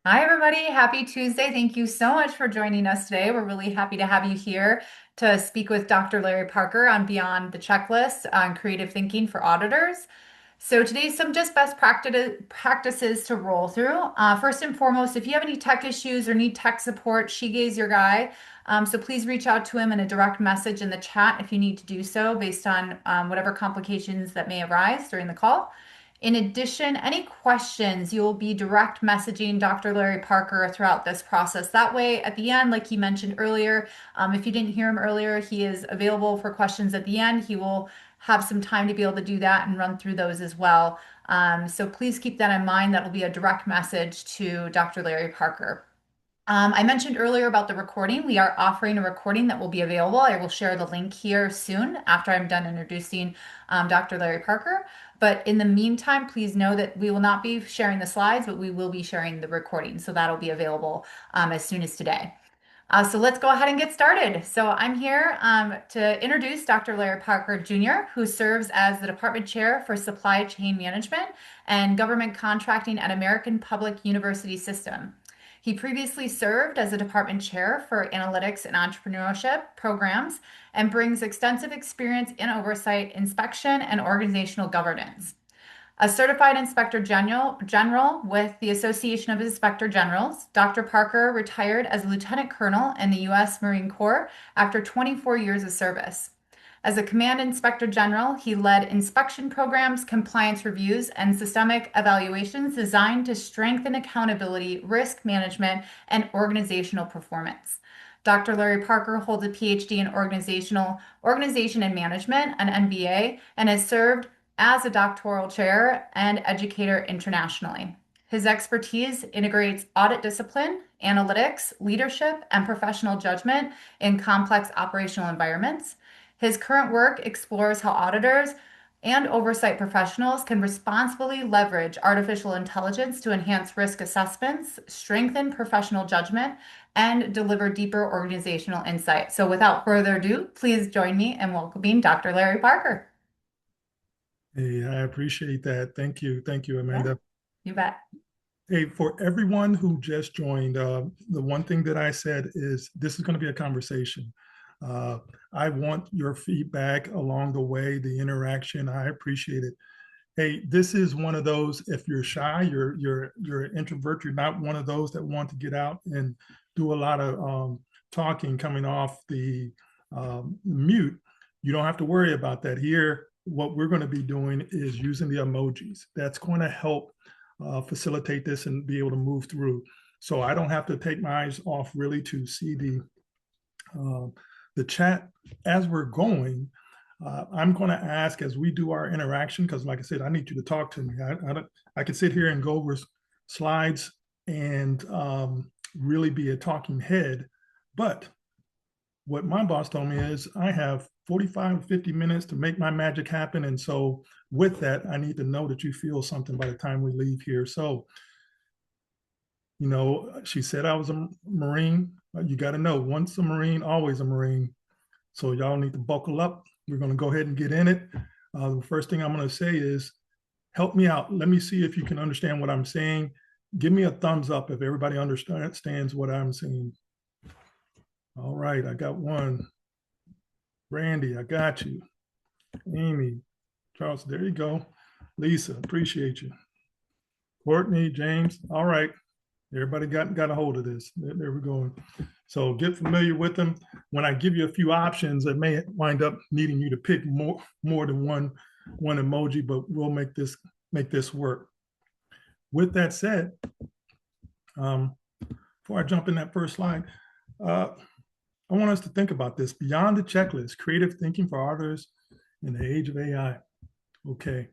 Hi, everybody. Happy Tuesday. Thank you so much for joining us today. We're really happy to have you here to speak with Dr. Larry Parker on Beyond the Checklist on creative thinking for auditors. So today's some just best practices to roll through. First and foremost, if you have any tech issues or need tech support, Shige's your guy. So please reach out to him in a direct message in the chat if you need to do so based on whatever complications that may arise during the call. In addition, any questions, you'll be direct messaging Dr. Larry Parker throughout this process. That way, at the end, like he mentioned earlier, if you didn't hear him earlier, he is available for questions at the end. He will have some time to be able to do that and run through those as well. So please keep that in mind. That will be a direct message to Dr. Larry Parker. I mentioned earlier about the recording. We are offering a recording that will be available. I will share the link here soon after I'm done introducing Dr. Larry Parker. But in the meantime, please know that we will not be sharing the slides, but we will be sharing the recording. So that'll be available as soon as today. So let's go ahead and get started. So I'm here to introduce Dr. Larry Parker Jr., who serves as the Department Chair for Supply Chain Management and Government Contracting at American Public University System. He previously served as a department chair for analytics and entrepreneurship programs and brings extensive experience in oversight, inspection, and organizational governance. A certified inspector general with the Association of Inspector Generals, Dr. Parker retired as a lieutenant colonel in the U.S. Marine Corps after 24 years of service. As a command inspector general, he led inspection programs, compliance reviews, and systemic evaluations designed to strengthen accountability, risk management, and organizational performance. Dr. Larry Parker holds a PhD in organization and management, an MBA, and has served as a doctoral chair and educator internationally. His expertise integrates audit discipline, analytics, leadership, and professional judgment in complex operational environments. His current work explores how auditors and oversight professionals can responsibly leverage artificial intelligence to enhance risk assessments, strengthen professional judgment, and deliver deeper organizational insight. So, without further ado, please join me in welcoming Dr. Larry Parker. Hey, I appreciate that. Thank you. Thank you, Yeah, Amanda. you bet. Hey, for everyone who just joined, the one thing that I said is this is going to be a conversation. Uh, I want your feedback along the way, the interaction. I appreciate it. Hey, this is one of those, if you're shy, you're an introvert, you're not one of those that want to get out and do a lot of talking coming off the mute. You don't have to worry about that. Here, what we're going to be doing is using the emojis. That's going to help facilitate this and be able to move through. So I don't have to take my eyes off really to see uh, the chat as we're going. I'm going to ask as we do our interaction, because like I said, I need you to talk to me. I can sit here and go over slides and really be a talking head. But what my boss told me is I have 45, 50 minutes to make my magic happen. And so with that, I need to know that you feel something by the time we leave here. So, she said I was a Marine. You got to know once a Marine, always a Marine. So y'all need to buckle up. We're going to go ahead and get in it. The first thing I'm going to say is help me out. Let me see if you can understand what I'm saying. Give me a thumbs up if everybody understands what I'm saying. All right, I got one. Randy, I got you. Amy, Charles, there you go. Lisa, appreciate you. Courtney, James, all right. Everybody got a hold of this. There we go. So get familiar with them. When I give you a few options, it may wind up needing you to pick more than one emoji, but we'll make this work. With that said, before I jump in that first slide, uh, I want us to think about this beyond the checklist, creative thinking for auditors in the age of AI. Okay,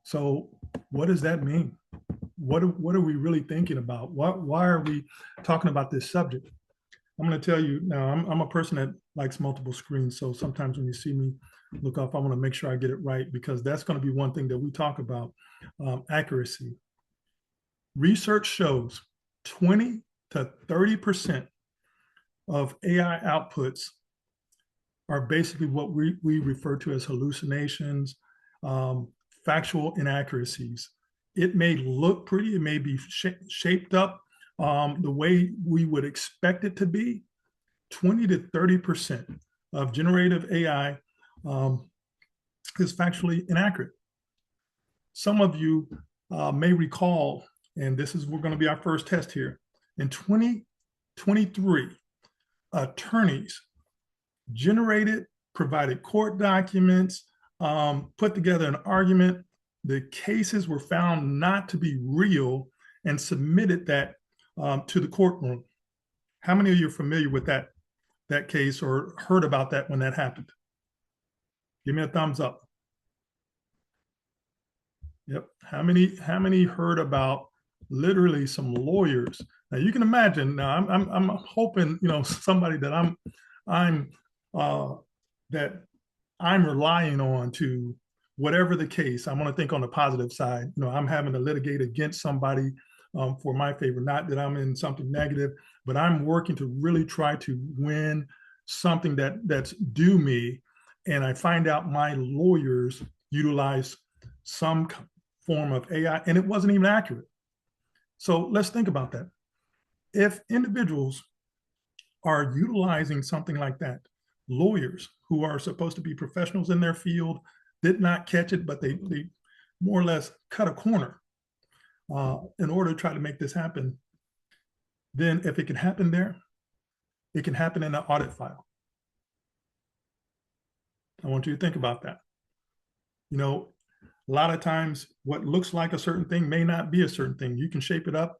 so what does that mean? What are we really thinking about? Why are we talking about this subject? I'm going to tell you now, I'm a person that likes multiple screens. So sometimes when you see me look up, I want to make sure I get it right because that's going to be one thing that we talk about, accuracy. Research shows 20 to 30% of AI outputs are basically what we refer to as hallucinations, factual inaccuracies. It may look pretty, it may be shaped up the way we would expect it to be, 20 to 30% of generative AI is factually inaccurate. Some of you may recall, and this is going to be our first test here. In 2023, attorneys provided court documents, put together an argument. The cases were found not to be real and submitted that to the courtroom. How many of you are familiar with that case or heard about that when that happened? Give me a thumbs up. Yep. How many heard about literally some lawyers? Now you can imagine. Now I'm hoping somebody that I'm that I'm relying on to whatever the case. I want to think on the positive side. I'm having to litigate against somebody for my favor. Not that I'm in something negative, but I'm working to really try to win something that's due me. And I find out my lawyers utilize some form of AI, and it wasn't even accurate. So let's think about that. If individuals are utilizing something like that, lawyers who are supposed to be professionals in their field did not catch it, but they more or less cut a corner in order to try to make this happen. Then if it can happen there, it can happen in an audit file. I want you to think about that. A lot of times what looks like a certain thing may not be a certain thing. You can shape it up.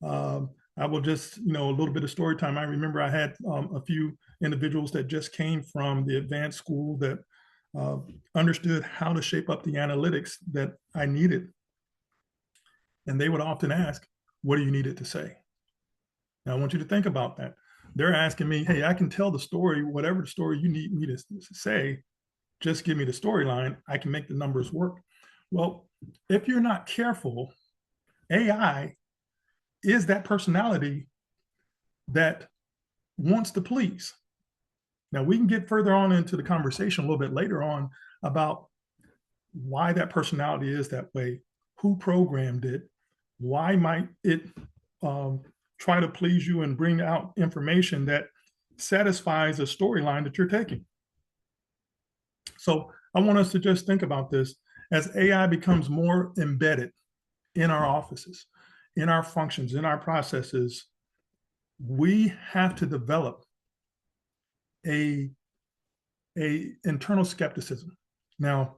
I will just, a little bit of story time. I remember I had a few individuals that just came from the advanced school that understood how to shape up the analytics that I needed. And they would often ask, what do you need it to say? Now, I want you to think about that. They're asking me, hey, I can tell the story, whatever the story you need me to say, just give me the storyline. I can make the numbers work. Well, if you're not careful, AI is that personality that wants to please. Now, we can get further on into the conversation a little bit later on about why that personality is that way, who programmed it, why might it try to please you and bring out information that satisfies a storyline that you're taking. So I want us to just think about this as AI becomes more embedded in our offices, in our functions, in our processes. We have to develop a internal skepticism. Now,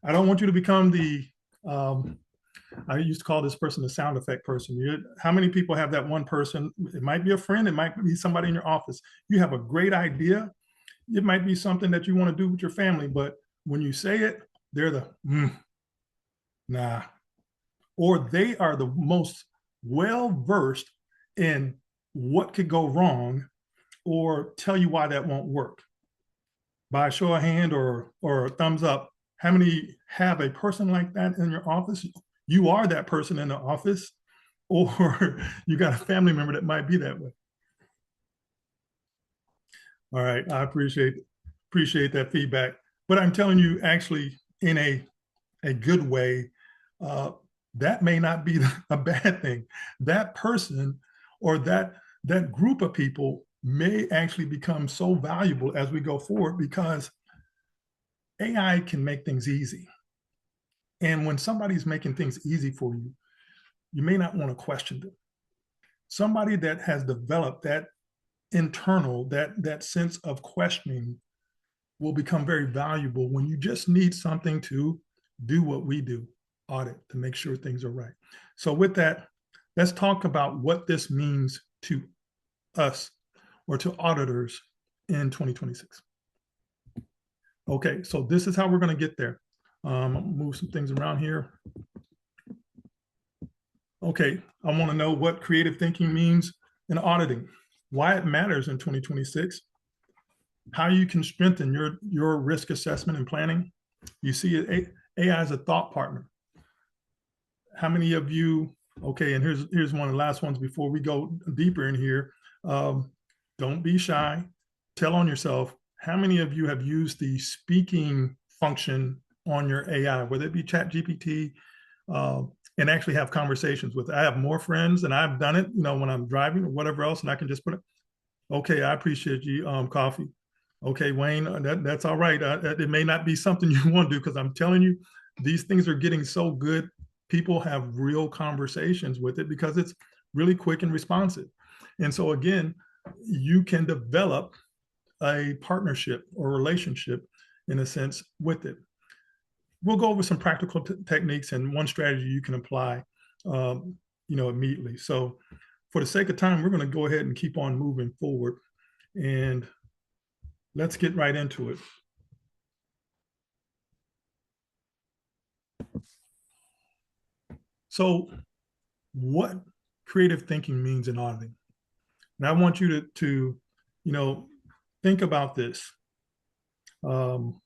I don't want you to become the I used to call this person the sound effect person. How many people have that one person? It might be a friend. It might be somebody in your office. You have a great idea. It might be something that you want to do with your family, but when you say it, they're the nah, or they are the most well-versed in what could go wrong or tell you why that won't work. By a show of hand or a thumbs up, how many have a person like that in your office? You are that person in the office, or you got a family member that might be that way. All right, I appreciate that feedback. But I'm telling you, actually, in a good way, that may not be a bad thing. That person or that group of people may actually become so valuable as we go forward because AI can make things easy. And when somebody's making things easy for you, you may not want to question them. Somebody that has developed that internal, that sense of questioning will become very valuable when you just need something to do what we do, audit, to make sure things are right. So with that, let's talk about what this means to us or to auditors in 2026. Okay, so this is how we're going to get there. I'll move some things around here. Okay, I want to know what creative thinking means in auditing, why it matters in 2026, how you can strengthen your risk assessment and planning. You see AI as a thought partner. How many of you, okay, and here's one of the last ones before we go deeper in here. Don't be shy. Tell on yourself. How many of you have used the speaking function on your AI, whether it be ChatGPT, and actually have conversations with it. I have more friends, and I've done it, when I'm driving or whatever else, and I can just put it, okay, I appreciate you, coffee. Okay, Wayne, that's all right. It may not be something you want to do, because I'm telling you, these things are getting so good. People have real conversations with it because it's really quick and responsive. And so, again, you can develop a partnership or relationship in a sense with it. We'll go over some practical techniques and one strategy you can apply, immediately. So, for the sake of time, we're going to go ahead and keep on moving forward, and let's get right into it. So, what creative thinking means in auditing, and I want you to think about this. Um,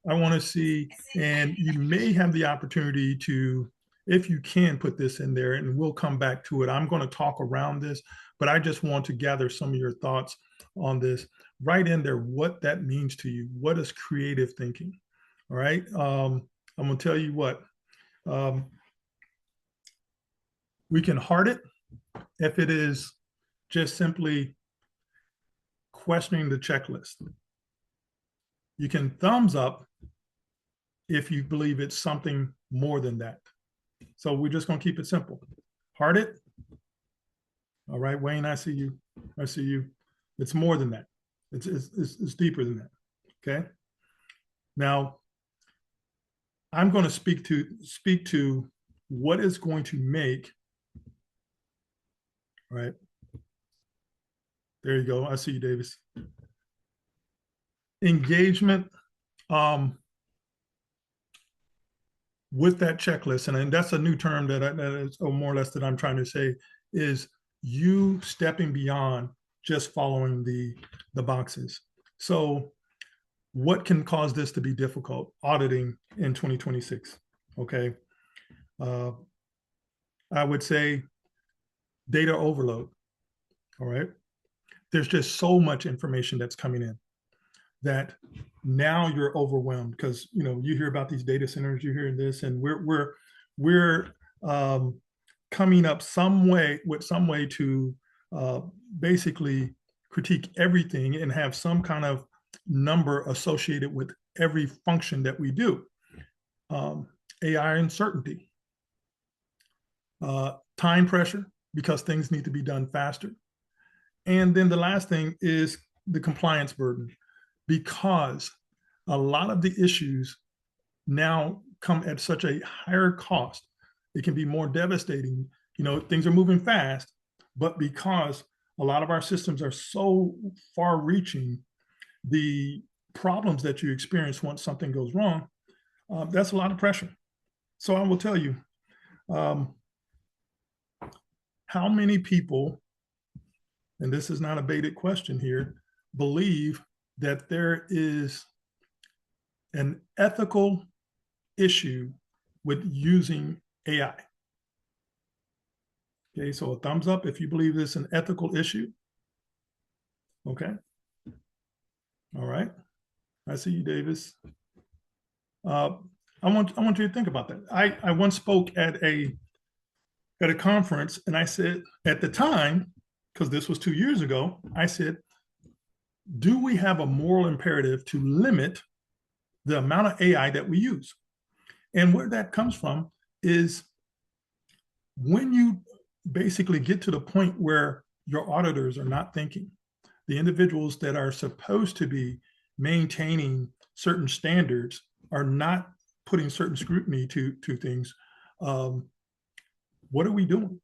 I want to see, and you may have the opportunity to, if you can, put this in there, and we'll come back to it. I'm going to talk around this, but I just want to gather some of your thoughts on this. Write in there what that means to you. What is creative thinking? All right. I'm going to tell you what. We can heart it if it is just simply questioning the checklist. You can thumbs up if you believe it's something more than that. So we're just going to keep it simple. Heart it. All right, Wayne, I see you. I see you. It's more than that. It's deeper than that. Okay. Now, I'm going to speak to what is going to make. All right. There you go. I see you, Davis. Engagement with that checklist, and that's a new term that is more or less that I'm trying to say, is you stepping beyond just following the boxes. So, what can cause this to be difficult? Auditing in 2026. Okay, I would say data overload. All right, there's just so much information that's coming in that now you're overwhelmed, because you hear about these data centers, you hear this, and we're coming up some way to basically critique everything and have some kind of number associated with every function that we do. AI uncertainty, time pressure because things need to be done faster, and then the last thing is the compliance burden, because a lot of the issues now come at such a higher cost. It can be more devastating. Things are moving fast, but because a lot of our systems are so far reaching, the problems that you experience once something goes wrong, that's a lot of pressure. So I will tell you, how many people, and this is not a baited question here, believe that there is an ethical issue with using AI? Okay, so a thumbs up if you believe it's an ethical issue. Okay. All right. I see you, Davis. Uh, I want you to think about that. I once spoke at a conference, and I said at the time, because this was 2 years ago, I said, do we have a moral imperative to limit the amount of AI that we use? And where that comes from is when you basically get to the point where your auditors are not thinking, the individuals that are supposed to be maintaining certain standards are not putting certain scrutiny to things. What are we doing?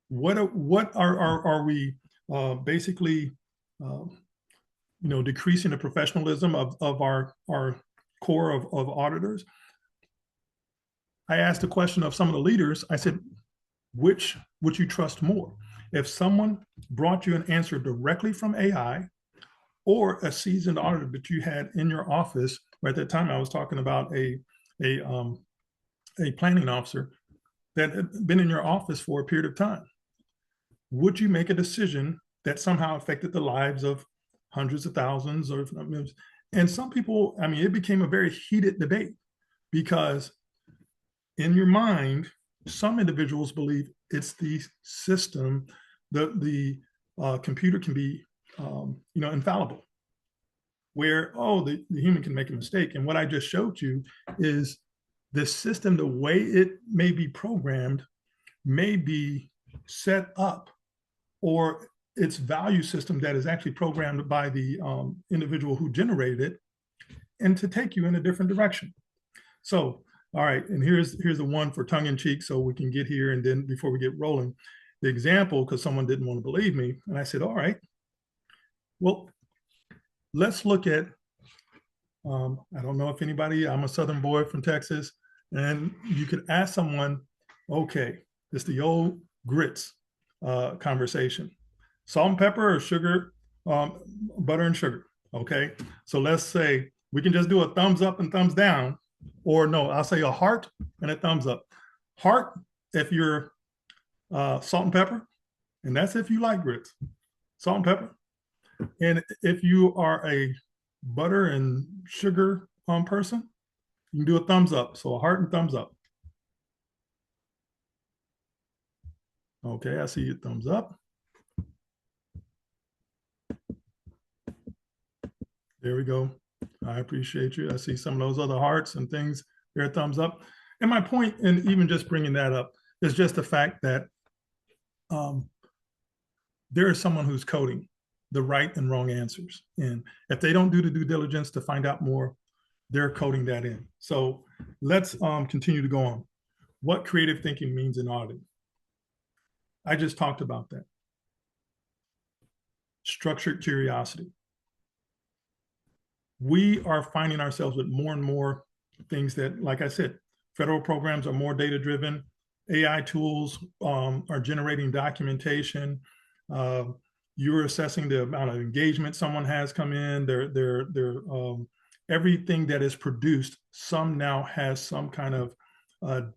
What are we basically decreasing the professionalism of our core of auditors? I asked the question of some of the leaders. I said, which would you trust more? If someone brought you an answer directly from AI, or a seasoned auditor that you had in your office, or at that time I was talking about a planning officer that had been in your office for a period of time, would you make a decision that somehow affected the lives of hundreds of thousands, or and some people, I mean, it became a very heated debate, because in your mind, some individuals believe it's the system, the computer can be, infallible. Where the human can make a mistake, and what I just showed you is the system, the way it may be programmed, may be set up, or its value system that is actually programmed by the individual who generated it, and to take you in a different direction. So, all right, and here's the one for tongue in cheek, so we can get here, and then before we get rolling, the example, because someone didn't want to believe me, and I said, all right, well, let's look at. I don't know if anybody. I'm a Southern boy from Texas, and you could ask someone, okay, it's the old grits conversation: salt and pepper or sugar, butter and sugar. Okay, so let's say we can just do a thumbs up and thumbs down, or no, I'll say a heart and a thumbs up. Heart if you're salt and pepper, and that's if you like grits, salt and pepper. And if you are a butter and sugar person, you can do a thumbs up. So a heart and thumbs up. Okay, I see your thumbs up. There we go. I appreciate you. I see some of those other hearts and things there, thumbs up. And my point in even just bringing that up is just the fact that um, there is someone who's coding the right and wrong answers. And if they don't do the due diligence to find out more, they're coding that in. So let's continue to go on. What creative thinking means in auditing. I just talked about that. Structured curiosity. We are finding ourselves with more and more things that, like I said, federal programs are more data driven. AI tools are generating documentation. You're assessing the amount of engagement someone has come in. Everything that is produced, some now has some kind of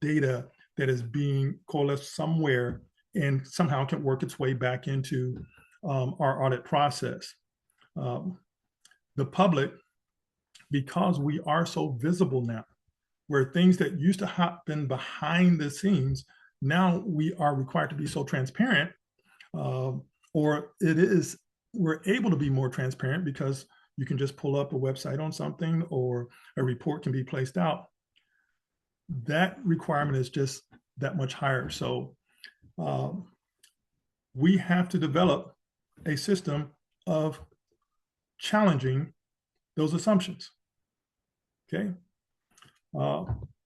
data that is being coalesced somewhere and somehow can work its way back into our audit process. The public, because we are so visible now, where things that used to happen behind the scenes, now we are required to be so transparent, or we're able to be more transparent because you can just pull up a website on something, or a report can be placed out. That requirement is just that much higher. So we have to develop a system of challenging those assumptions. Okay.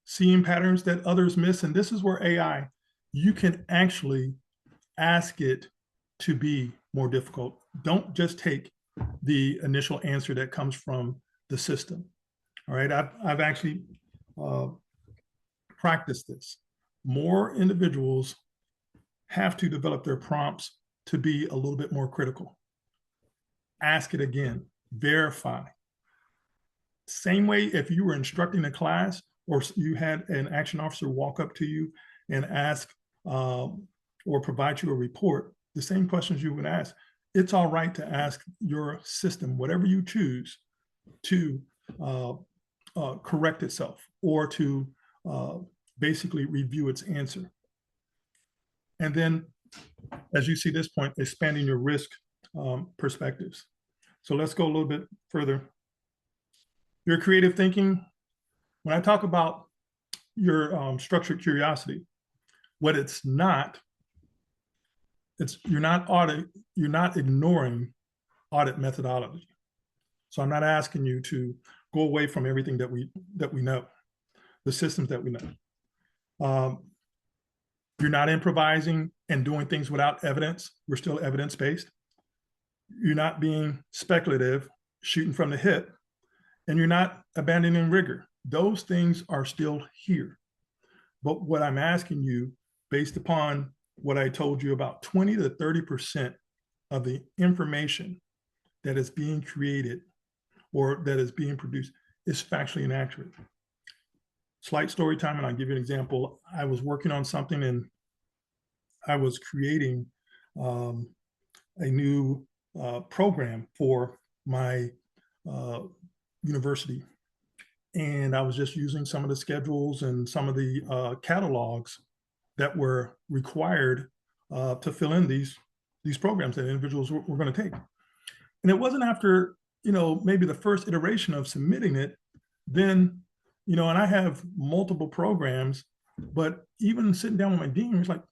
Seeing patterns that others miss. And this is where AI, you can actually ask it to be more difficult. Don't just take the initial answer that comes from the system. All right. I've actually practiced this. More individuals have to develop their prompts to be a little bit more critical. Ask it again, verify. Same way if you were instructing a class or you had an action officer walk up to you and ask or provide you a report, the same questions you would ask. It's all right to ask your system, whatever you choose, to correct itself or to basically review its answer. And then, as you see this point, expanding your risk perspectives. So let's go a little bit further. Your creative thinking, when I talk about your structured curiosity, what it's not, you're not ignoring audit methodology. So I'm not asking you to go away from everything that we know, the systems that we know. You're not improvising and doing things without evidence. We're still evidence-based. You're not being speculative, shooting from the hip, and you're not abandoning rigor. Those things are still here. But what I'm asking you, based upon what I told you, about 20 to 30% of the information that is being created or that is being produced is factually inaccurate. Slight story time, and I'll give you an example. I was working on something and I was creating a new program for my university. And I was just using some of the schedules and some of the catalogs that were required to fill in these programs that individuals were going to take. And it wasn't after, maybe the first iteration of submitting it, then, and I have multiple programs, but even sitting down with my dean, was like,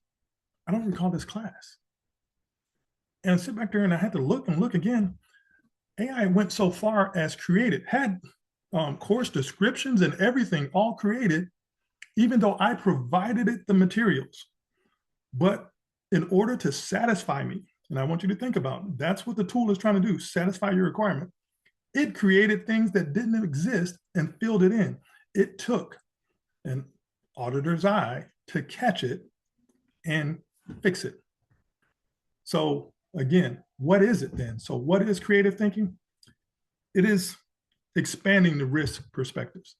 I don't recall this class. And I sit back there and I had to look and look again. AI went so far as created, had course descriptions and everything all created, even though I provided it the materials. But in order to satisfy me, and I want you to think about it, that's what the tool is trying to do, satisfy your requirement. It created things that didn't exist and filled it in. It took an auditor's eye to catch it and fix it. So again, what is it then? So what is creative thinking? It is expanding the risk perspectives.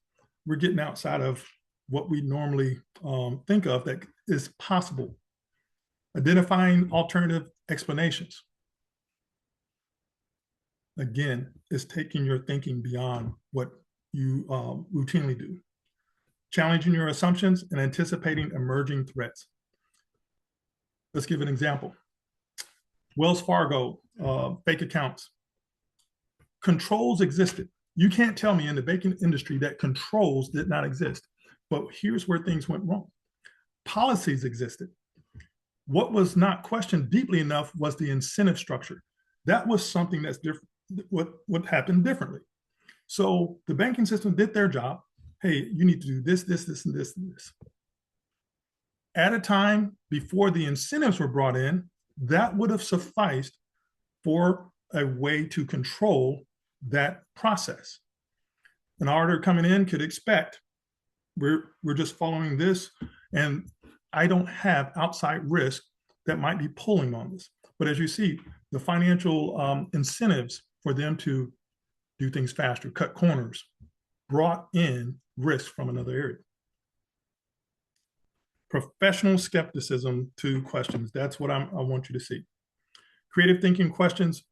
We're getting outside of what we normally think of that is possible. Identifying alternative explanations. Again, is taking your thinking beyond what you routinely do. Challenging your assumptions and anticipating emerging threats. Let's give an example. Wells Fargo, fake accounts. Controls existed. You can't tell me in the banking industry that controls did not exist. But here's where things went wrong. Policies existed. What was not questioned deeply enough was the incentive structure. That was something that's different. What happened differently. So the banking system did their job. Hey, you need to do this, this, this, and this, and this. At a time before the incentives were brought in, that would have sufficed for a way to control that process. An auditor coming in could expect we're just following this, and I don't have outside risk that might be pulling on this. But as you see, the financial incentives for them to do things faster, cut corners, brought in risk from another area. Professional skepticism to questions. That's what I want you to see. Creative thinking questions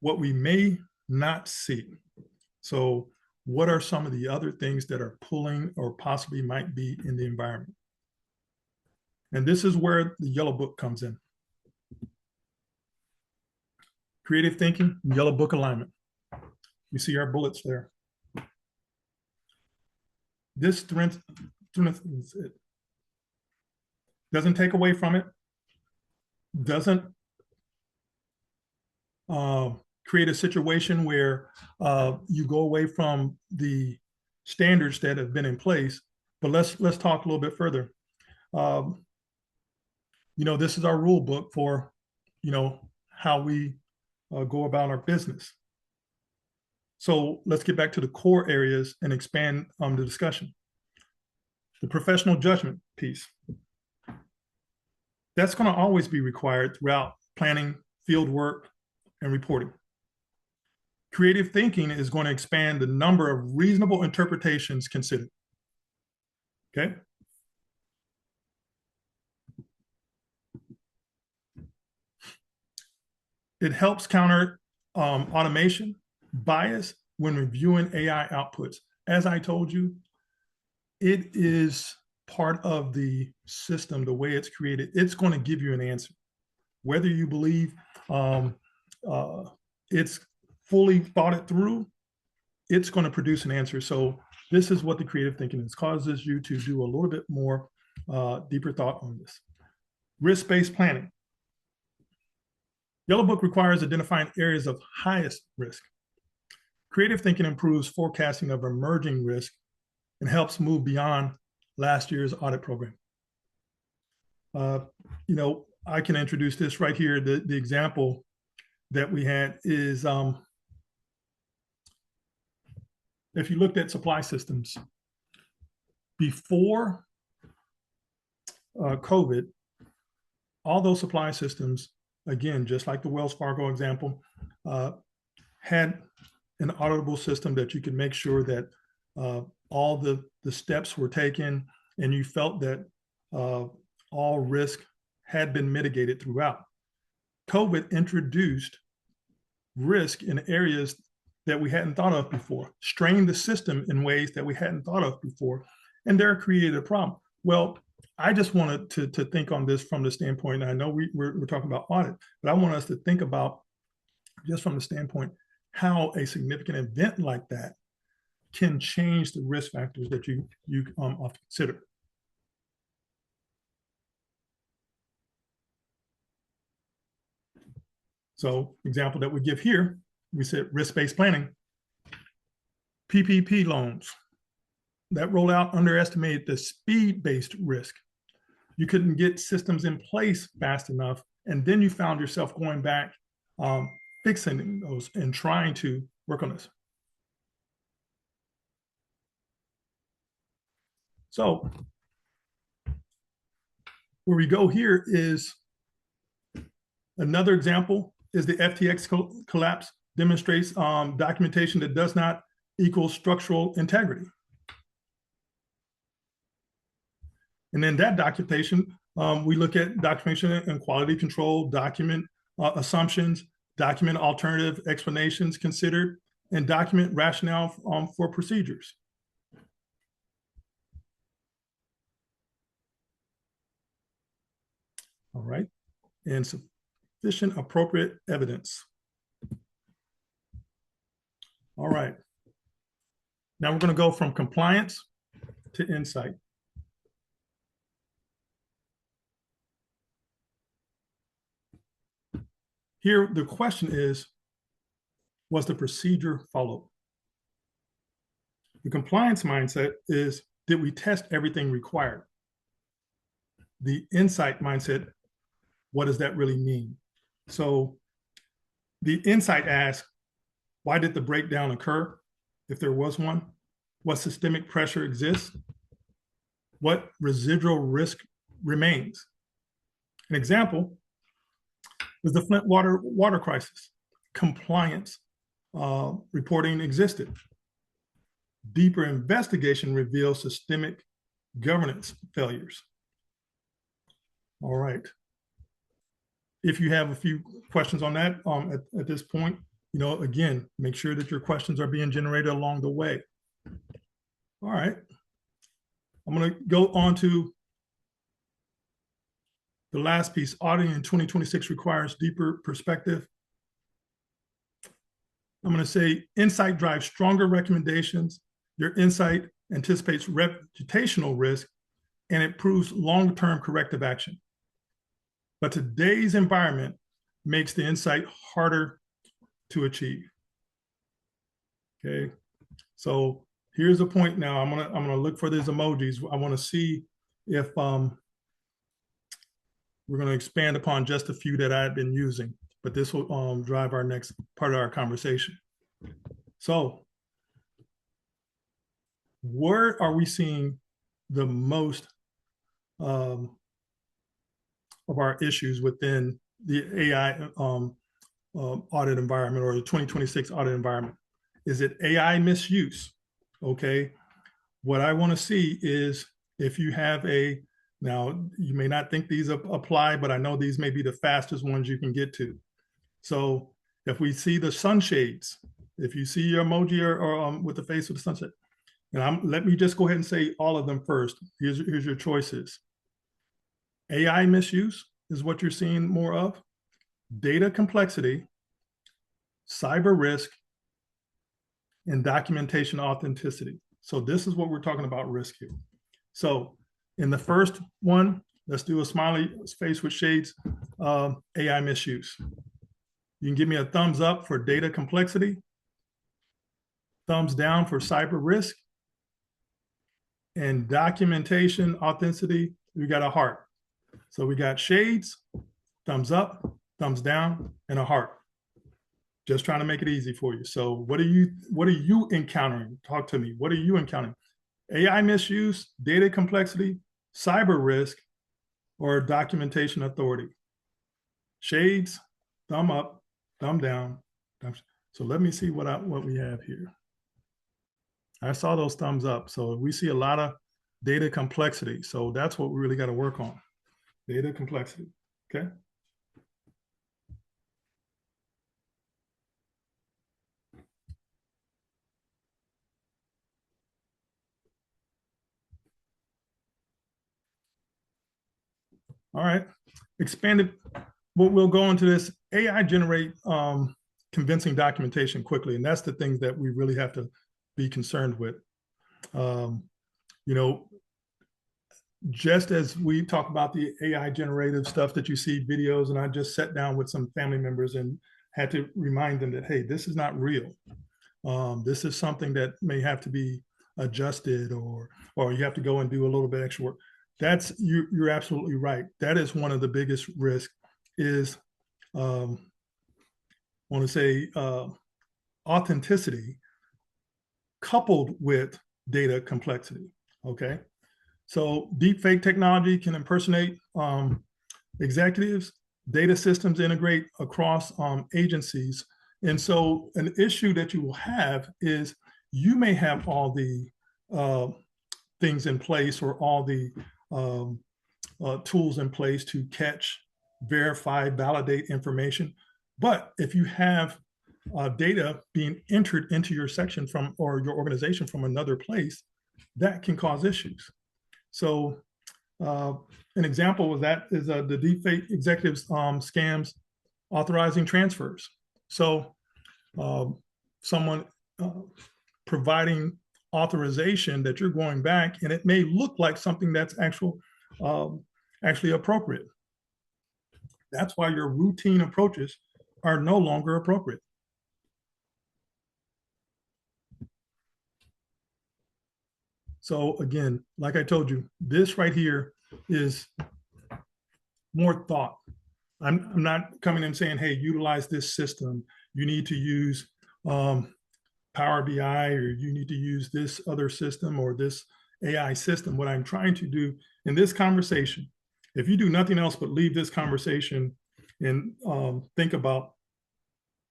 what we may not see. So what are some of the other things that are pulling or possibly might be in the environment? And this is where the yellow book comes in. Creative thinking, yellow book alignment. You see our bullets there. This strengthens it. Doesn't take away from it. Doesn't create a situation where you go away from the standards that have been in place. But let's talk a little bit further. This is our rule book for, how we go about our business. So let's get back to the core areas and expand the discussion. The professional judgment piece. That's going to always be required throughout planning, field work, and reporting. Creative thinking is going to expand the number of reasonable interpretations considered. Okay? It helps counter automation bias when reviewing AI outputs. As I told you, it is part of the system, the way it's created. It's going to give you an answer. Whether you believe it's fully thought it through, it's going to produce an answer. So this is what the creative thinking is. Causes you to do a little bit more deeper thought on this. Risk-based planning. Yellow Book requires identifying areas of highest risk. Creative thinking improves forecasting of emerging risk and helps move beyond last year's audit program. I can introduce this right here. The example that we had is if you looked at supply systems before COVID, all those supply systems, again, just like the Wells Fargo example, had an auditable system that you could make sure that all the steps were taken and you felt that all risk had been mitigated throughout. COVID introduced risk in areas that we hadn't thought of before, strained the system in ways that we hadn't thought of before, and there created a problem. Well, I just wanted to think on this from the standpoint, and I know we're talking about audit, but I want us to think about just from the standpoint how a significant event like that can change the risk factors that you often consider. So, example that we give here, we said risk-based planning, PPP loans. That rollout underestimated the speed-based risk. You couldn't get systems in place fast enough, and then you found yourself going back, fixing those and trying to work on this. So where we go here is another example is the FTX collapse demonstrates documentation that does not equal structural integrity. And then that documentation, we look at documentation and quality control, document assumptions, document alternative explanations considered, and document rationale for procedures. All right, and sufficient appropriate evidence. All right, now we're going to go from compliance to insight. Here, the question is, was the procedure followed? The compliance mindset is, did we test everything required? The insight mindset, what does that really mean? So the insight asks, why did the breakdown occur, if there was one? What systemic pressure exists? What residual risk remains? An example was the Flint water crisis. Compliance reporting existed. Deeper investigation reveals systemic governance failures. All right. If you have a few questions on that at this point, again, make sure that your questions are being generated along the way. All right. I'm going to go on to the last piece. Auditing in 2026 requires deeper perspective. I'm going to say insight drives stronger recommendations. Your insight anticipates reputational risk, and it proves long-term corrective action. But today's environment makes the insight harder to achieve. Okay, so here's the point. Now I'm gonna look for these emojis. I want to see if we're going to expand upon just a few that I've been using, but this will drive our next part of our conversation. So, where are we seeing the most of our issues within the AI audit environment, or the 2026 audit environment? Is it AI misuse? Okay. What I want to see is if you have now you may not think these apply, but I know these may be the fastest ones you can get to. So if we see the sunshades, if you see your emoji or with the face of the sunset, and let me just go ahead and say all of them first. Here's your choices. AI misuse is what you're seeing more of. Data complexity, cyber risk, and documentation authenticity. So this is what we're talking about risk here. So in the first one, let's do a smiley face with shades, AI misuse. You can give me a thumbs up for data complexity, thumbs down for cyber risk, and documentation authenticity, we got a heart. So we got shades, thumbs up, thumbs down, and a heart. Just trying to make it easy for you. So what are you encountering? Talk to me. What are you encountering? AI misuse, data complexity, cyber risk, or documentation authority? Shades, thumb up, thumb down. So let me see what we have here. I saw those thumbs up. So we see a lot of data complexity. So that's what we really got to work on. Data complexity. Okay. All right. Expanded. We'll go into this. AI generate convincing documentation quickly, and that's the things that we really have to be concerned with. Um, you know, just as we talk about the AI generative stuff that you see videos, and I just sat down with some family members and had to remind them that, hey, this is not real. This is something that may have to be adjusted, or you have to go and do a little bit extra work. That's you're absolutely right. That is one of the biggest risks is I want to say authenticity coupled with data complexity. Okay. So deep fake technology can impersonate executives, data systems integrate across agencies. And so an issue that you will have is you may have all the things in place or all the tools in place to catch, verify, validate information. But if you have data being entered into your section from or your organization from another place, that can cause issues. So an example of that is the deepfake executives scams authorizing transfers. So someone providing authorization that you're going back, and it may look like something that's actually appropriate. That's why your routine approaches are no longer appropriate. So again, like I told you, this right here is more thought. I'm not coming and saying, hey, utilize this system. You need to use Power BI, or you need to use this other system or this AI system. What I'm trying to do in this conversation, if you do nothing else but leave this conversation and think about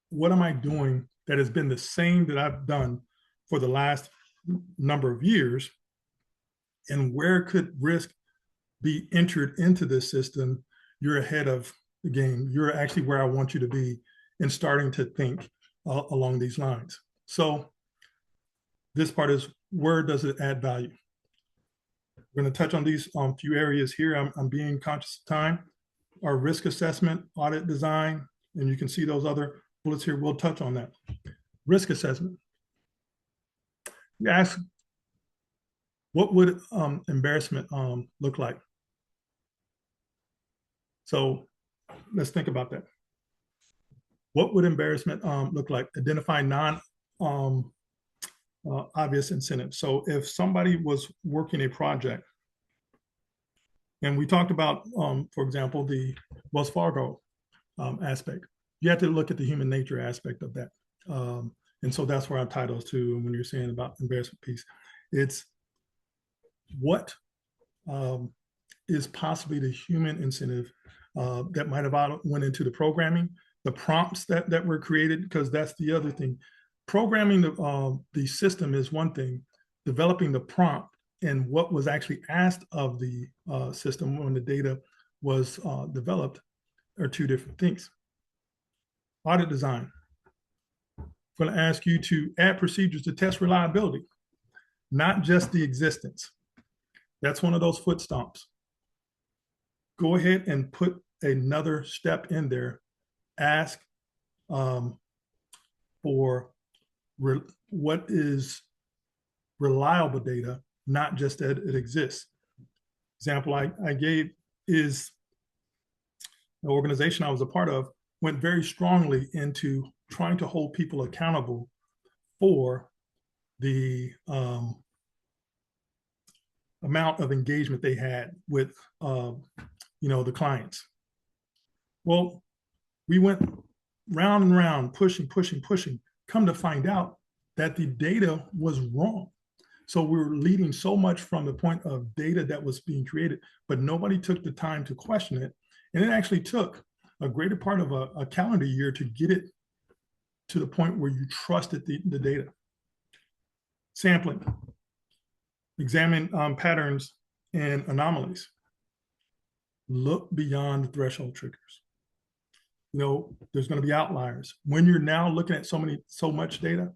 what am I doing that has been the same that I've done for the last number of years, and where could risk be entered into this system, you're ahead of the game. You're actually where I want you to be in starting to think along these lines. So this part is, where does it add value? We're going to touch on these few areas here. I'm being conscious of time. Our risk assessment, audit design, and you can see those other bullets here. We'll touch on that. Risk assessment. You ask, what would embarrassment look like? So let's think about that. What would embarrassment look like? Identify non-obvious incentives. So if somebody was working a project, and we talked about, for example, the Wells Fargo aspect, you have to look at the human nature aspect of that. And so that's where our titles too, when you're saying about embarrassment piece, it's what is possibly the human incentive that might have went into the programming, the prompts that were created, because that's the other thing. Programming the system is one thing, developing the prompt and what was actually asked of the system when the data was developed are two different things. Audit design. I'm going to ask you to add procedures to test reliability, not just the existence. That's one of those foot stomps. Go ahead and put another step in there. Ask for what is reliable data, not just that it exists. Example I gave is the organization I was a part of went very strongly into trying to hold people accountable for the amount of engagement they had with the clients. Well, we went round and round, pushing. Come to find out that the data was wrong. So we were leading so much from the point of data that was being created, but nobody took the time to question it. And it actually took a greater part of a calendar year to get it to the point where you trusted the data. Sampling. Examine patterns and anomalies. Look beyond the threshold triggers. There's going to be outliers. When you're now looking at so much data,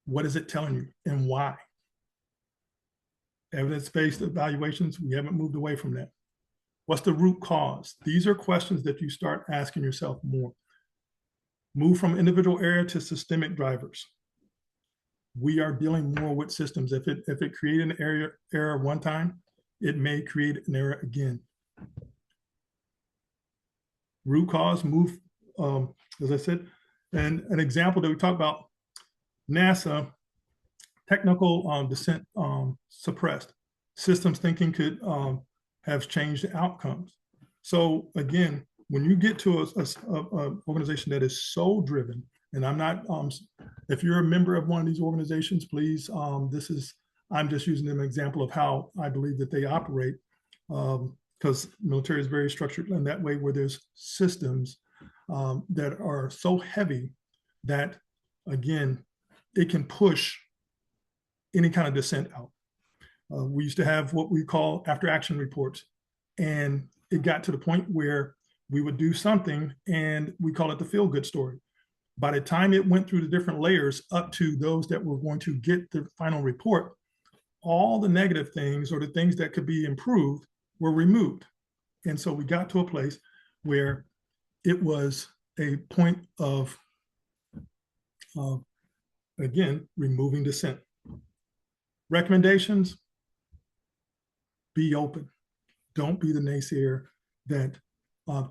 what is it telling you and why? Evidence-based evaluations, we haven't moved away from that. What's the root cause? These are questions that you start asking yourself more. Move from individual error to systemic drivers. We are dealing more with systems. If it created an error one time, it may create an error again. Root cause, move, as I said, and an example that we talked about, NASA, technical dissent suppressed. Systems thinking could have changed the outcomes. So again, when you get to a organization that is so driven, and I'm not, if you're a member of one of these organizations, please, I'm just using an example of how I believe that they operate, because military is very structured in that way, where there's systems that are so heavy that, again, it can push any kind of dissent out. We used to have what we call after action reports, and it got to the point where we would do something and we call it the feel good story. By the time it went through the different layers up to those that were going to get the final report, all the negative things or the things that could be improved were removed. And so we got to a place where it was a point of again, removing dissent. Recommendations, be open. Don't be the naysayer that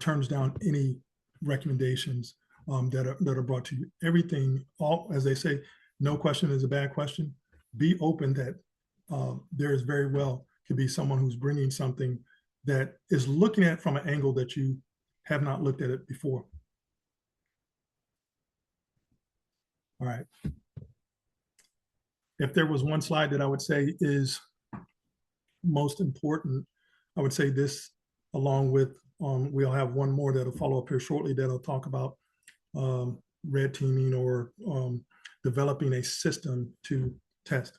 turns down any recommendations that are brought to you. Everything, all as they say, no question is a bad question. Be open that there is very well could be someone who's bringing something that is looking at it from an angle that you have not looked at it before. All right. If there was one slide that I would say is most important, I would say this, along with, we'll have one more that'll follow up here shortly that'll talk about red teaming or developing a system to test.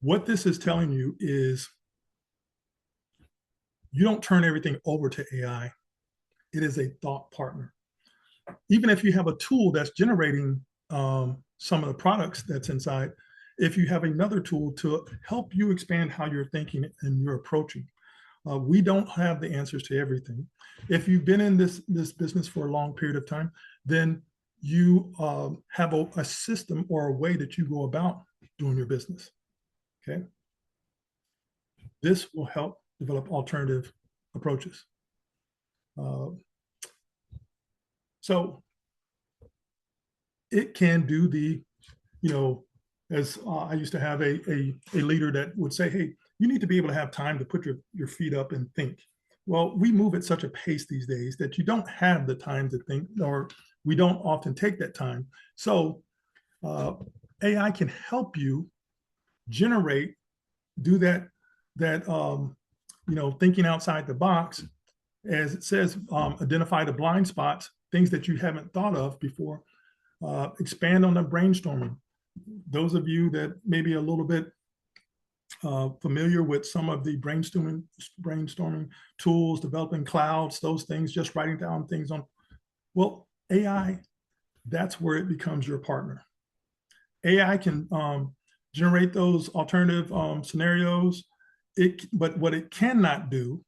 What this is telling you is you don't turn everything over to AI. It is a thought partner. Even if you have a tool that's generating some of the products that's inside, if you have another tool to help you expand how you're thinking and you're approaching. We don't have the answers to everything. If you've been in this business for a long period of time, then you have a system or a way that you go about doing your business. Okay. This will help develop alternative approaches. So it can do the, as I used to have a leader that would say, hey, you need to be able to have time to put your feet up and think. Well, we move at such a pace these days that you don't have the time to think, or we don't often take that time. So AI can help you generate, do that thinking outside the box, as it says, identify the blind spots, things that you haven't thought of before, expand on the brainstorming. Those of you that may be a little bit familiar with some of the brainstorming tools, developing clouds, those things, just writing down things on, well, AI, that's where it becomes your partner. AI can generate those alternative scenarios. But what it cannot do,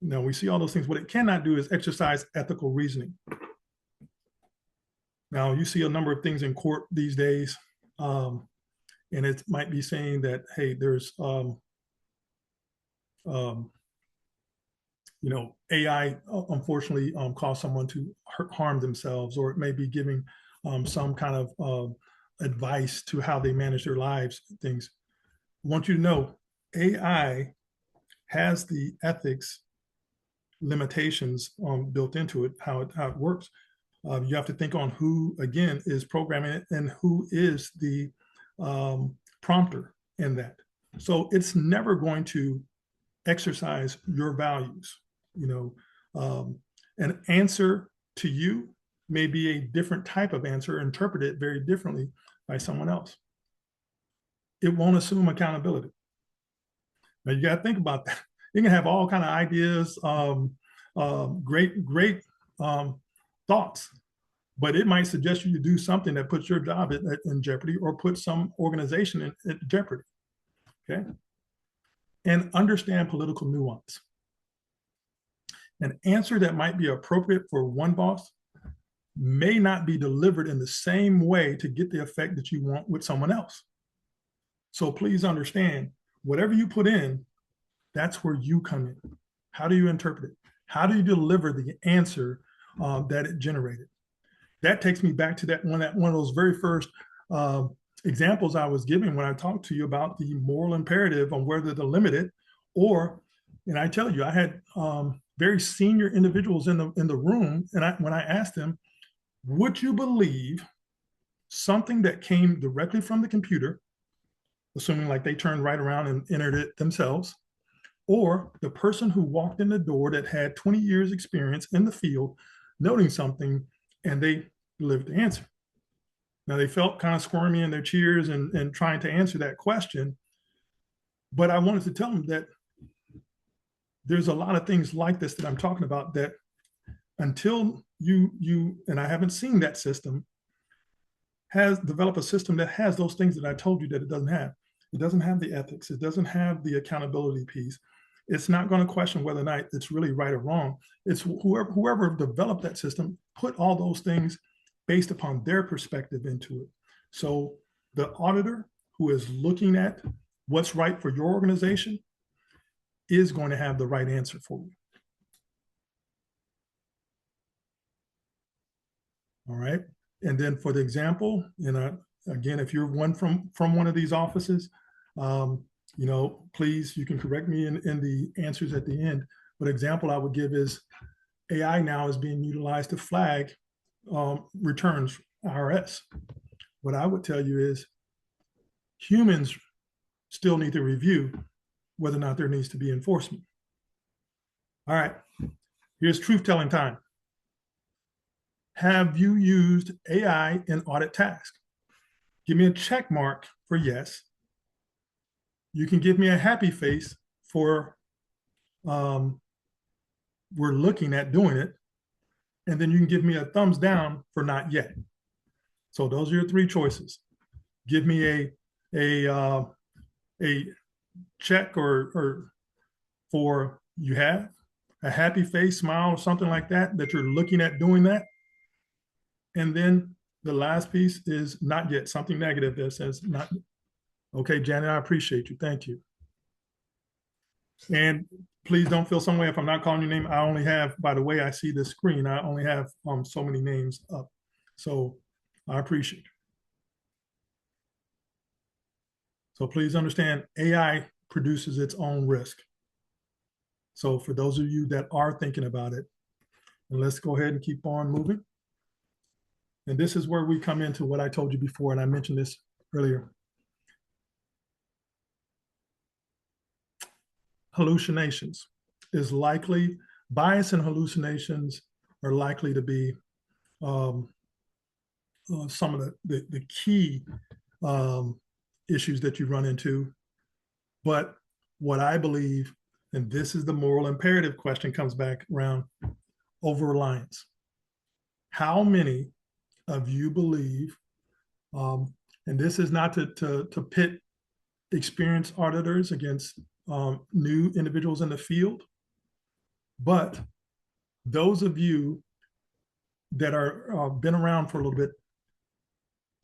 now we see all those things, what it cannot do is exercise ethical reasoning. Now you see a number of things in court these days, and it might be saying that, hey, there's, AI unfortunately caused someone to harm themselves, or it may be giving some kind of advice to how they manage their lives, things. I want you to know AI has the ethics limitations built into it, how it works. You have to think on who, again, is programming it and who is the prompter in that. So it's never going to exercise your values. An answer to you may be a different type of answer, interpreted very differently by someone else. It won't assume accountability. Now you got to think about that. You can have all kind of ideas, great thoughts, but it might suggest you to do something that puts your job in jeopardy, or put some organization in jeopardy. Okay. and understand political nuance. An answer that might be appropriate for one boss may not be delivered in the same way to get the effect that you want with someone else. So please understand, whatever you put in, that's where you come in. How do you interpret it? How do you deliver the answer that it generated? That takes me back to that one of those very first examples I was giving when I talked to you about the moral imperative on whether to limit it, or, and I tell you, I had very senior individuals in the room, and when I asked them, would you believe something that came directly from the computer, assuming like they turned right around and entered it themselves, or the person who walked in the door that had 20 years experience in the field noting something and they delivered the answer? Now they felt kind of squirmy in their chairs and trying to answer that question, but I wanted to tell them that there's a lot of things like this that I'm talking about that until you and I haven't seen that system, has developed a system that has those things that I told you that it doesn't have. It doesn't have the ethics. It doesn't have the accountability piece. It's not going to question whether or not it's really right or wrong. It's whoever developed that system put all those things based upon their perspective into it. So the auditor who is looking at what's right for your organization is going to have the right answer for you. All right. And then for the example, again, if you're one from one of these offices, please, you can correct me in the answers at the end. But example I would give is AI now is being utilized to flag returns IRS. What I would tell you is humans still need to review whether or not there needs to be enforcement. All right, here's truth telling time. Have you used AI in audit tasks? Give me a check mark for yes. You can give me a happy face for we're looking at doing it. And then you can give me a thumbs down for not yet. So those are your three choices. Give me a check or for you have a happy face, smile, or something like that you're looking at doing that. And then the last piece is not yet, something negative that says not. Okay, Janet, I appreciate you. Thank you. And please don't feel some way if I'm not calling your name. I only have, by the way I see the screen, I only have so many names up. So I appreciate you. So please understand, AI produces its own risk. So for those of you that are thinking about it, and let's go ahead and keep on moving. And this is where we come into what I told you before, and I mentioned this earlier. Hallucinations is likely, bias and hallucinations are likely to be some of the key issues that you run into. But what I believe, and this is the moral imperative question comes back around, overreliance. How many of you believe, and this is not to pit experienced auditors against new individuals in the field, but those of you that are been around for a little bit,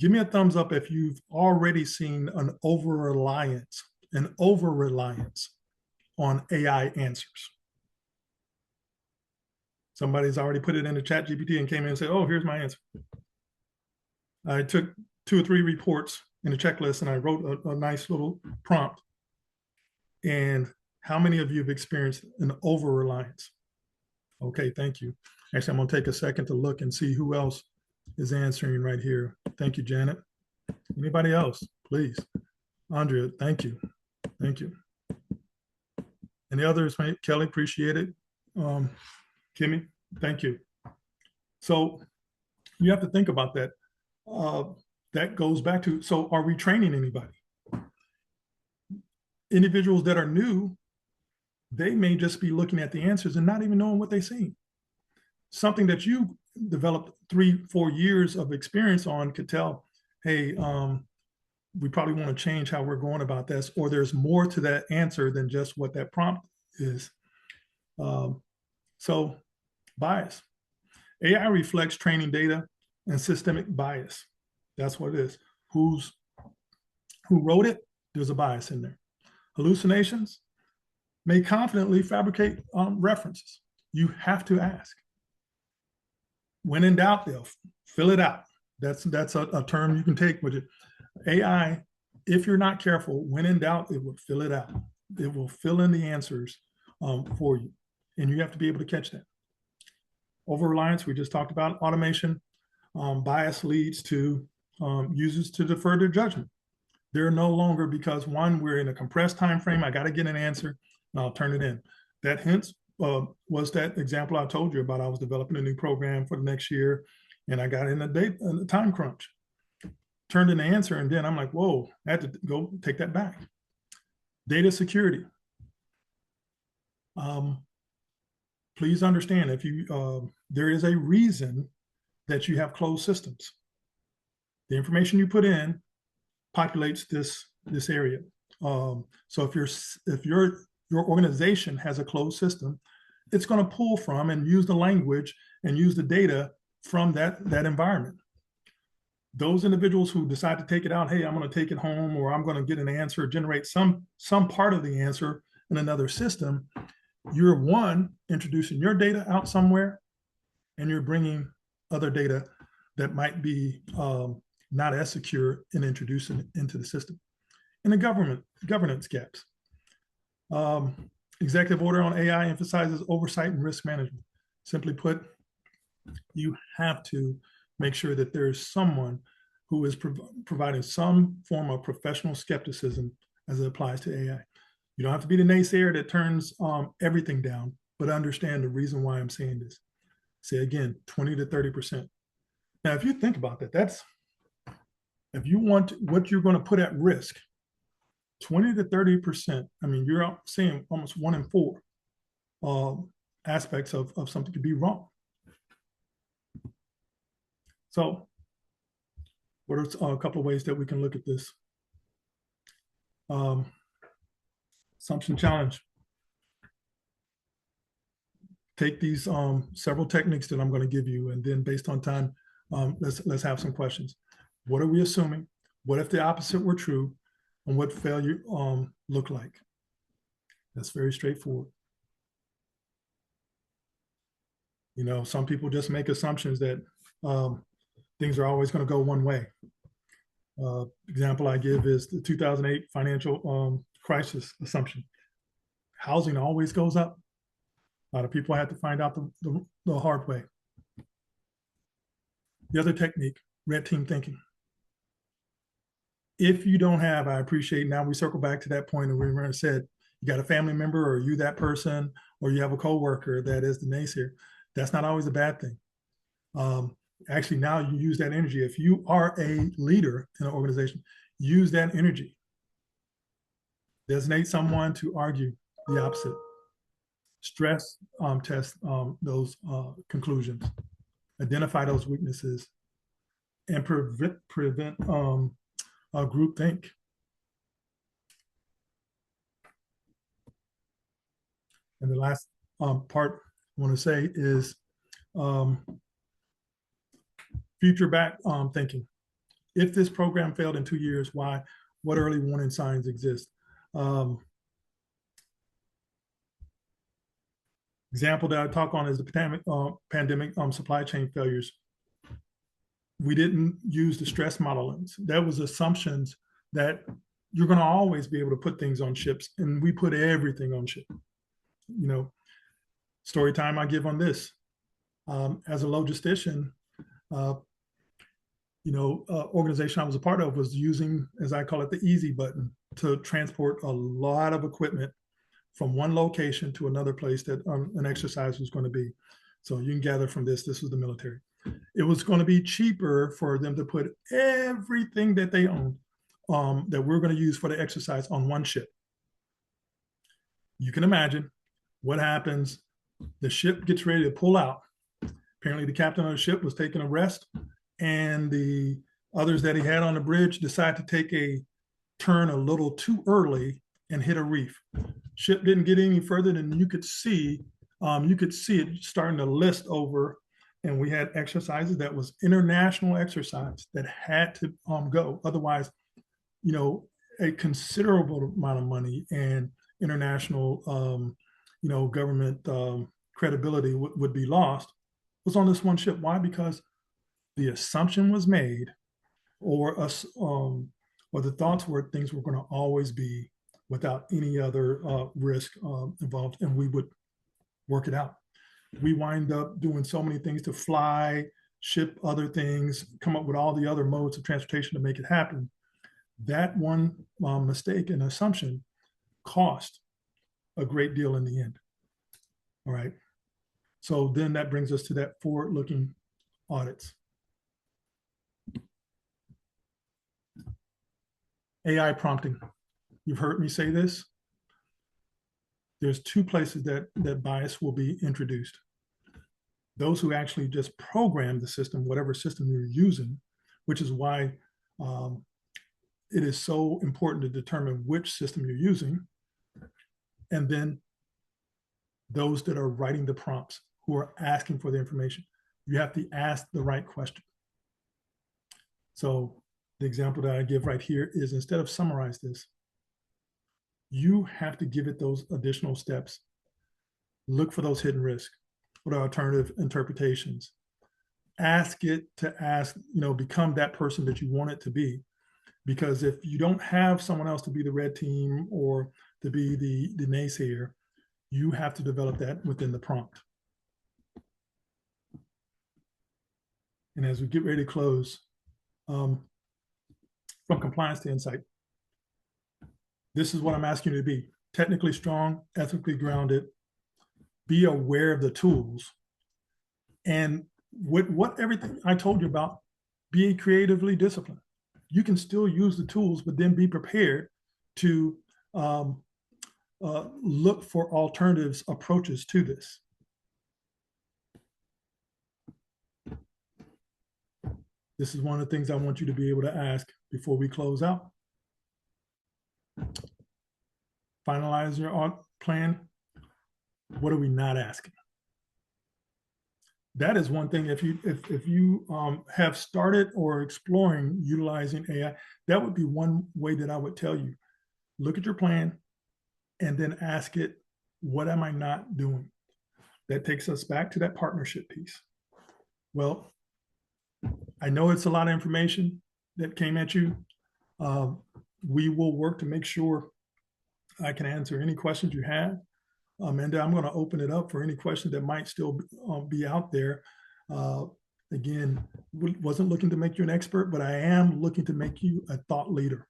give me a thumbs up if you've already seen an over-reliance on AI answers. Somebody's already put it into Chat GPT and came in and said, oh, here's my answer. I took 2 or 3 reports in a checklist and I wrote a nice little prompt. And how many of you have experienced an over-reliance? Okay, thank you. Actually, I'm going to take a second to look and see who else is answering right here. Thank you, Janet. Anybody else, please? Andrea, thank you. Thank you. And the others, Kelly, appreciate it. Kimmy, thank you. So you have to think about that. That goes back to, so are we training anybody? Individuals that are new, they may just be looking at the answers and not even knowing what they're seeing. Something that you developed 3-4 years of experience on could tell, hey, we probably want to change how we're going about this, or there's more to that answer than just what that prompt is. Um, so bias. AI reflects training data and systemic bias. That's what it is. Who wrote it? There's a bias in there. Hallucinations may confidently fabricate references. You have to ask. When in doubt, they'll fill it out. That's a term you can take with it. AI, if you're not careful, when in doubt, it will fill it out. It will fill in the answers for you. And you have to be able to catch that. Over-reliance, we just talked about automation. Bias leads to users to defer their judgment. They're no longer, because one, we're in a compressed time frame. I got to get an answer and I'll turn it in. That hence was that example I told you about. I was developing a new program for the next year and I got in a time crunch. Turned in the answer and then I'm like, whoa, I had to go take that back. Data security. Please understand, if you there is a reason that you have closed systems. The information you put in populates this area. So if your organization has a closed system, it's going to pull from and use the language and use the data from that environment. Those individuals who decide to take it out, hey, I'm going to take it home, or I'm going to get an answer, generate some part of the answer in another system. You're one, introducing your data out somewhere, and you're bringing other data that might be not as secure and introducing it into the system. And the governance gaps. Executive order on AI emphasizes oversight and risk management. Simply put, you have to make sure that there's someone who is providing some form of professional skepticism as it applies to AI. You don't have to be the naysayer that turns everything down, but understand the reason why I'm saying this. Say again, 20 to 30%. Now, if you think about that, if you want what you're going to put at risk, 20 to 30%, I mean, you're saying almost 1 in 4 aspects of something could be wrong. So what are a couple of ways that we can look at this? Assumption challenge. Take these several techniques that I'm going to give you, and then based on time, let's have some questions. What are we assuming? What if the opposite were true? And what failure look like? That's very straightforward. You know, some people just make assumptions that things are always going to go one way. Example I give is the 2008 financial crisis assumption. Housing always goes up. A lot of people had to find out the hard way. The other technique, red team thinking. If you don't have, I appreciate, now we circle back to that point and we said, you got a family member or you that person, or you have a coworker that is the naysayer. That's not always a bad thing. Actually, now you use that energy. If you are a leader in an organization, use that energy. Designate someone to argue the opposite. Stress test those conclusions. Identify those weaknesses and prevent group think. And the last part I want to say is future back thinking. If this program failed in 2 years, why? What early warning signs exist? Example that I talk on is the pandemic supply chain failures. We didn't use the stress modelings. That was assumptions that you're going to always be able to put things on ships, and we put everything on ship. You know, story time I give on this. As a logistician, organization I was a part of was using, as I call it, the easy button to transport a lot of equipment from one location to another place that an exercise was going to be. So you can gather from this was the military. It was going to be cheaper for them to put everything that they owned that we're going to use for the exercise on one ship. You can imagine what happens. The ship gets ready to pull out. Apparently the captain of the ship was taking a rest, and the Others that he had on the bridge decided to take a turn a little too early and hit a reef. Ship didn't get any further than you could see. You could see it starting to list over, and we had exercises that was international exercise that had to go. Otherwise, you know, a considerable amount of money and international, government credibility would be lost. Was on this one ship. Why? Because the assumption was made, or us, or the thoughts were things were going to always be without any other risk involved, and we would work it out. We wind up doing so many things to fly, ship other things, come up with all the other modes of transportation to make it happen. That one mistake and assumption cost a great deal in the end. All right. So then that brings us to that forward-looking audits. AI prompting. You've heard me say this. There's two places that bias will be introduced. Those who actually just program the system, whatever system you're using, which is why it is so important to determine which system you're using. And then those that are writing the prompts, who are asking for the information. You have to ask the right question. So the example that I give right here is, instead of summarize this, you have to give it those additional steps. Look for those hidden risks. What are alternative interpretations? Ask it to ask, become that person that you want it to be. Because if you don't have someone else to be the red team or to be the naysayer, you have to develop that within the prompt. And as we get ready to close, from compliance to insight, this is what I'm asking you to be: technically strong, ethically grounded, be aware of the tools, and what everything I told you about, be creatively disciplined. You can still use the tools, but then be prepared to look for alternatives, approaches to this. This is one of the things I want you to be able to ask before we close out. Finalize your plan. What are we not asking? That is one thing. If you have started or exploring utilizing AI, that would be one way that I would tell you: look at your plan and then ask it, what am I not doing? That takes us back to that partnership piece. Well, I know it's a lot of information that came at you. We will work to make sure I can answer any questions you have. And I'm going to open it up for any questions that might still be out there. Again, wasn't looking to make you an expert, but I am looking to make you a thought leader.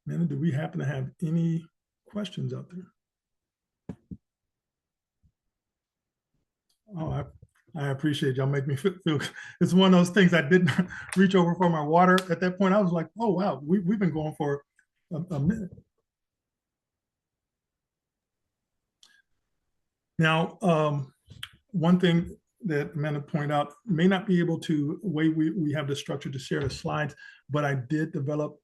Man, do we happen to have any questions out there? Oh, I appreciate y'all. Make me feel. It's one of those things. I didn't reach over for my water at that point. I was like, oh wow, we've been going for a minute. Now, one thing that Amanda pointed out, may not be able to, way we have the structure to share the slides, but I did develop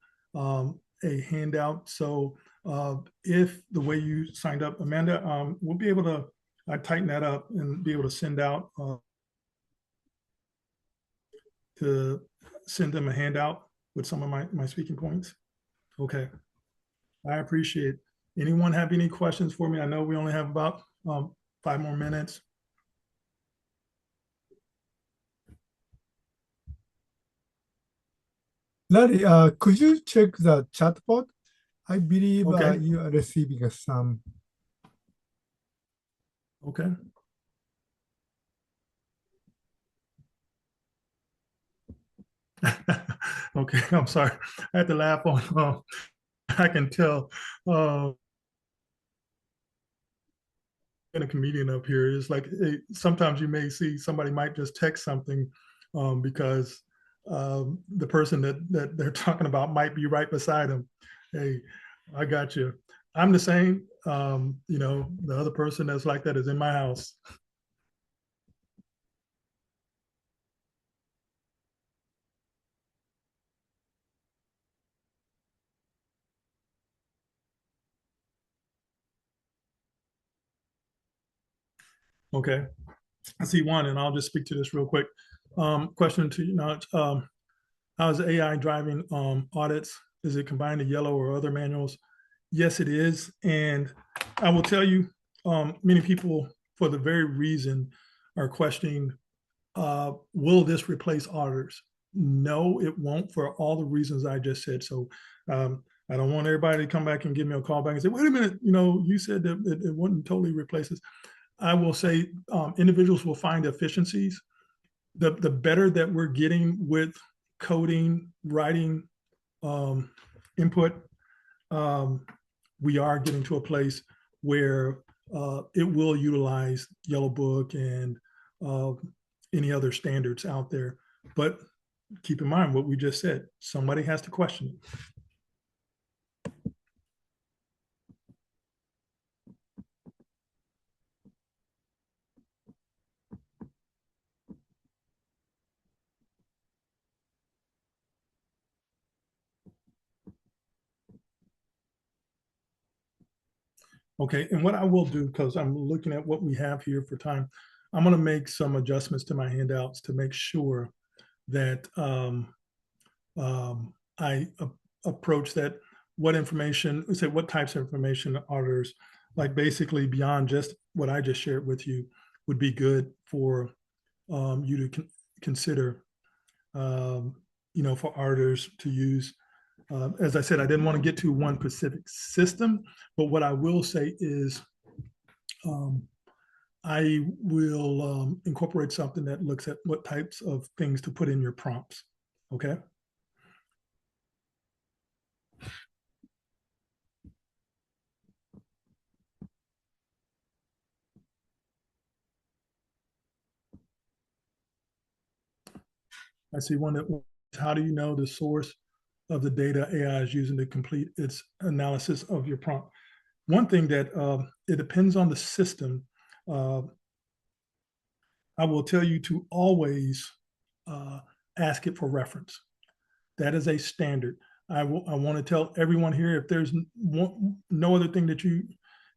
a handout. So if the way you signed up, Amanda, we'll be able to tighten that up and be able to send out them a handout with some of my speaking points. Okay, I appreciate it. Anyone have any questions for me? I know we only have about 5 more minutes. Larry, could you check the chat bot? I believe Okay. you are receiving some. Okay. Okay, I'm sorry. I had to laugh on. I can tell. And a comedian up here, it's like sometimes you may see somebody might just text something because the person that they're talking about might be right beside them. Hey, I got you. I'm the same. The other person that's like that is in my house. Okay, I see one, and I'll just speak to this real quick. Question to you now: how is AI driving audits? Is it combined to yellow or other manuals? Yes, it is, and I will tell you, many people, for the very reason, are questioning, will this replace auditors? No, it won't, for all the reasons I just said. So I don't want everybody to come back and give me a call back and say, wait a minute, you said that it wouldn't totally replace us. I will say individuals will find efficiencies. The better that we're getting with coding, writing, um, input, um, we are getting to a place where it will utilize Yellow Book and uh, any other standards out there. But keep in mind what we just said. Somebody has to question it. Okay, and what I will do, because I'm looking at what we have here for time, I'm going to make some adjustments to my handouts to make sure that I approach that. What information, say, what types of information auditors, like basically beyond just what I just shared with you, would be good for you to consider, um, for auditors to use. As I said, I didn't want to get to one specific system, but what I will say is um, I will incorporate something that looks at what types of things to put in your prompts. Okay. I see one that, how do you know the source of the data AI is using to complete its analysis of your prompt? One thing that it depends on the system. Uh, I will tell you to always uh, ask it for reference. That is a standard. I want to tell everyone here, if there's no other thing that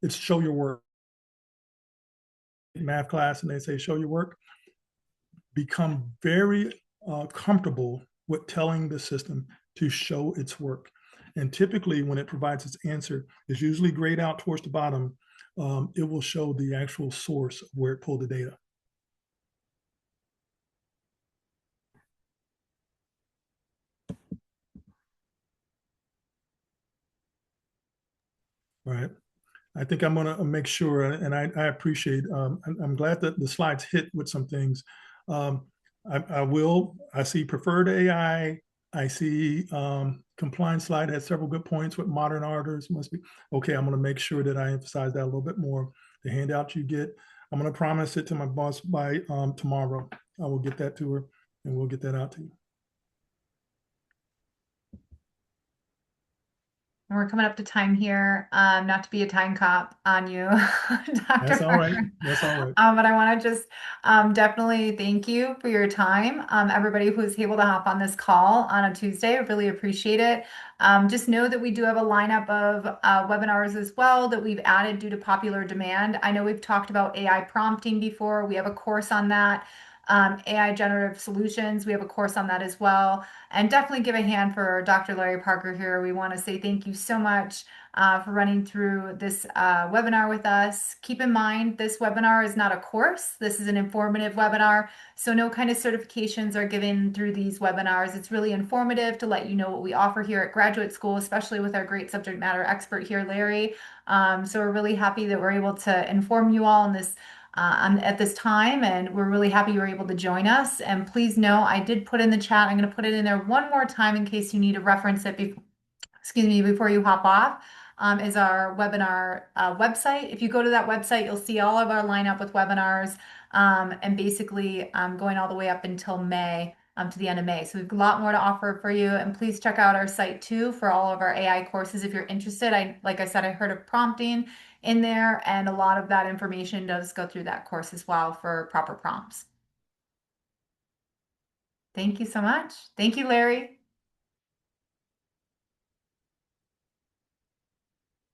it's show your work. Math class, and they say show your work. Become very comfortable with telling the system to show its work. And typically, when it provides its answer, it's usually grayed out towards the bottom. It will show the actual source of where it pulled the data. Right. I think I'm going to make sure, and I appreciate, I'm glad that the slides hit with some things. Um, I see preferred AI. I see compliance slide has several good points with modern auditors must be. Okay, I'm going to make sure that I emphasize that a little bit more. The handout you get, I'm going to promise it to my boss by tomorrow. I will get that to her and we'll get that out to you. We're coming up to time here. Not to be a time cop on you, Dr. That's all right. Parker. That's all right. But I want to just definitely thank you for your time. Everybody who's able to hop on this call on a Tuesday, I really appreciate it. Just know that we do have a lineup of webinars as well that we've added due to popular demand. I know we've talked about AI prompting before. We have a course on that. AI generative solutions, we have a course on that as well. And definitely give a hand for Dr. Larry Parker here. We want to say thank you so much for running through this webinar with us. Keep in mind, this webinar is not a course. This is an informative webinar. So no kind of certifications are given through these webinars. It's really informative to let you know what we offer here at graduate school, especially with our great subject matter expert here, Larry. So we're really happy that we're able to inform you all in this at this time, and we're really happy you were able to join us. And please know, I did put in the chat, I'm going to put it in there one more time in case you need to reference it before you hop off, is our webinar website. If you go to that website, you'll see all of our lineup with webinars and basically going all the way up until May. to the end of May. So we've a lot more to offer for you. And please check out our site too for all of our AI courses if you're interested. Like I said, I heard of prompting in there, and a lot of that information does go through that course as well for proper prompts. Thank you so much. Thank you, Larry.